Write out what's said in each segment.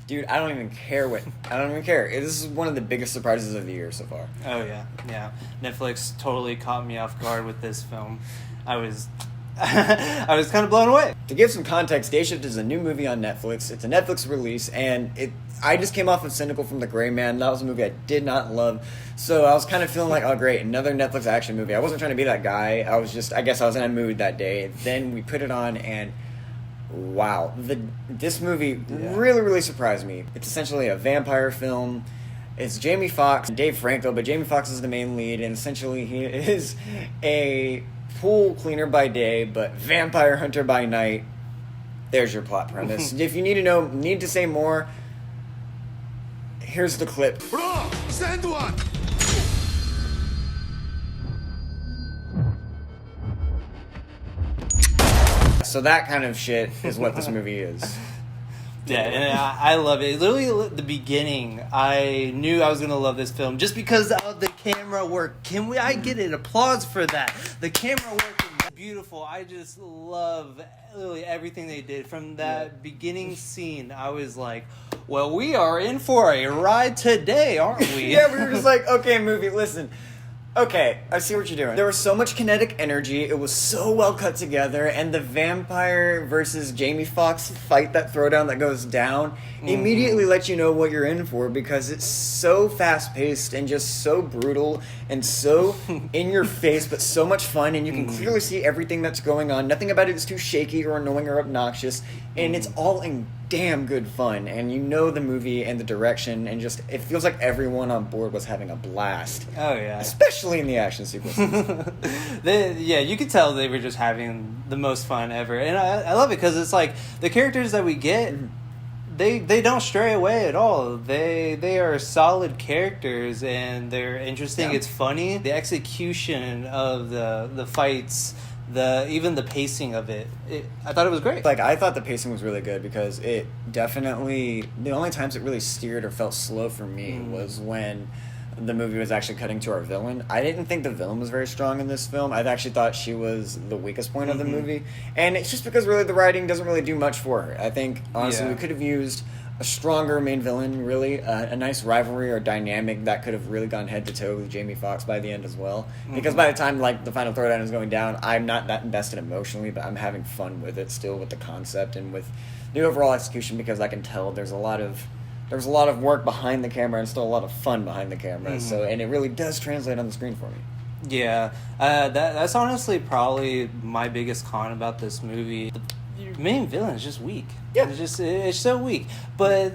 Dude, I don't even care. This is one of the biggest surprises of the year so far. Oh yeah. Netflix totally caught me off guard with this film. I was I was kind of blown away. To give some context, Day Shift is a new movie on Netflix. It's a Netflix release, and I just came off of Cynical from the Gray Man. That was a movie I did not love. So I was kind of feeling like, oh great, another Netflix action movie. I wasn't trying to be that guy. I guess I was in a mood that day. Then we put it on, and wow, this movie really, really surprised me. It's essentially a vampire film. It's Jamie Foxx and Dave Franco, but Jamie Foxx is the main lead, and essentially he is a pool cleaner by day, but vampire hunter by night. There's your plot premise. If you need to say more, here's the clip. Bro, send one! So that kind of shit is what this movie is. Yeah, and I love it. Literally, the beginning, I knew I was going to love this film just because of the camera work. I get an applause for that. The camera work is beautiful. I just love literally everything they did. From that beginning scene, I was like, well, we are in for a ride today, aren't we? Yeah, we were just like, okay, movie, listen. Okay, I see what you're doing. There was so much kinetic energy. It was so well cut together, and the vampire versus Jamie Foxx fight, that throwdown that goes down, immediately lets you know what you're in for, because it's so fast-paced and just so brutal and so in your face, but so much fun, and you can clearly see everything that's going on. Nothing about it is too shaky or annoying or obnoxious, and it's all in damn good fun, and you know the movie and the direction, and just it feels like everyone on board was having a blast. Oh yeah, especially in the action sequences. You could tell they were just having the most fun ever, and I love it because it's like the characters that we get, they don't stray away at all. They are solid characters, and they're interesting. Yeah. It's funny. The execution of the fights. Even the pacing of it, I thought it was great. Like, I thought the pacing was really good, because it definitely, the only times it really steered or felt slow for me was when the movie was actually cutting to our villain. I didn't think the villain was very strong in this film. I actually thought she was the weakest point of the movie, and it's just because really the writing doesn't really do much for her. I think honestly we could have used a stronger main villain, really, a nice rivalry or dynamic that could have really gone head to toe with Jamie Foxx by the end as well. Because by the time the final throwdown is going down, I'm not that invested emotionally, but I'm having fun with it still, with the concept and with the overall execution, because I can tell there's a lot of work behind the camera and still a lot of fun behind the camera. So, and it really does translate on the screen for me. Yeah, that's honestly probably my biggest con about this movie. The main villain is just weak. Yeah. It's so weak. But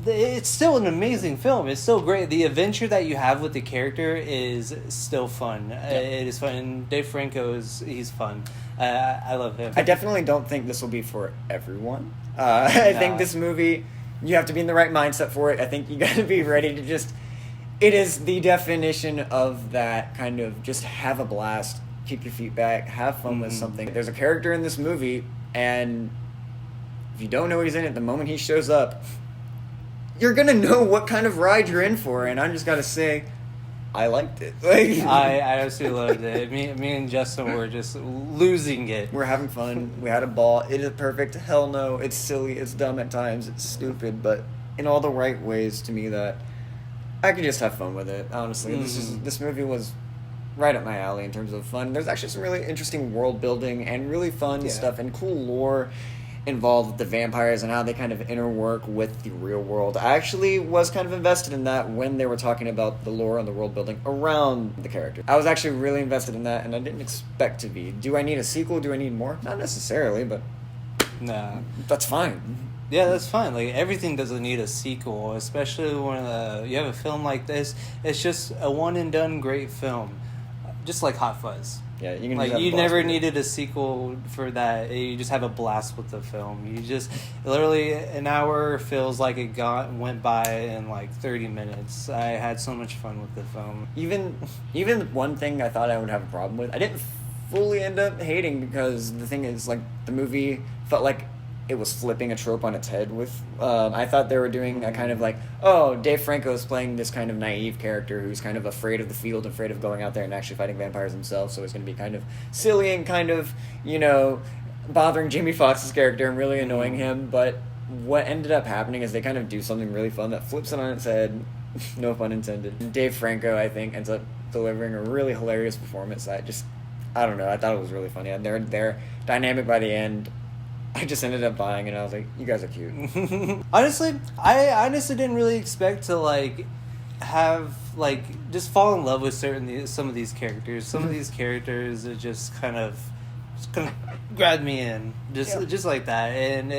it's still an amazing film. It's still great. The adventure that you have with the character is still fun. It is fun. And Dave Franco he's fun. I love him. I definitely don't think this will be for everyone. I think this movie, you have to be in the right mindset for it. I think you got to be ready to just... It is the definition of that kind of just have a blast, keep your feet back, have fun with something. There's a character in this movie, and if you don't know he's in it, the moment he shows up, you're going to know what kind of ride you're in for, and I'm just got to say, I liked it. I absolutely loved it. Me and Justin were just losing it. We're having fun. We had a ball. It is perfect. Hell no. It's silly. It's dumb at times. It's stupid, but in all the right ways to me that I could just have fun with it. Honestly, this movie was right up my alley in terms of fun. There's actually some really interesting world building and really fun stuff and cool lore involved with the vampires and how they kind of interwork with the real world. I actually was kind of invested in that when they were talking about the lore and the world building around the character. I was actually really invested in that, and I didn't expect to be. Do I need a sequel? Do I need more? Not necessarily, but Nah. that's fine. Yeah, that's fine. Like, everything doesn't need a sequel, especially when you have a film like this. It's just a one-and-done great film, just like Hot Fuzz. Yeah, you can like, just have you a blast never with it. needed a sequel for that. You just have a blast with the film. You just literally an hour feels like it went by in like 30 minutes. I had so much fun with the film. Even one thing I thought I would have a problem with, I didn't fully end up hating, because the thing is, like, the movie felt like it was flipping a trope on its head with... I thought they were doing a kind of like, oh, Dave Franco's playing this kind of naive character who's kind of afraid of the field, afraid of going out there and actually fighting vampires himself, so he's going to be kind of silly and kind of, bothering Jamie Foxx's character and really annoying him, but what ended up happening is they kind of do something really fun that flips it on its head, no pun intended. Dave Franco, I think, ends up delivering a really hilarious performance that just, I don't know, I thought it was really funny. And their dynamic by the end, I just ended up buying it, and I was like, you guys are cute. Honestly, I honestly didn't really expect to, like, have, like, just fall in love with some of these characters. Some of these characters are just kind of grabbed me in, just like that. And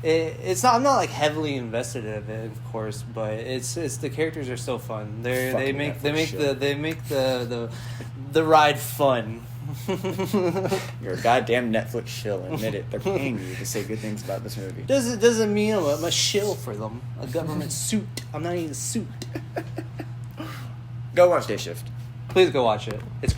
it's not, I'm not like heavily invested in it, of course, but it's the characters are so fun. They make the ride fun. You're a goddamn Netflix shill. Admit it. They're paying you to say good things about this movie. Doesn't mean I'm a shill for them. A government suit. I'm not even a suit. Go watch Day Shift. Please go watch it. It's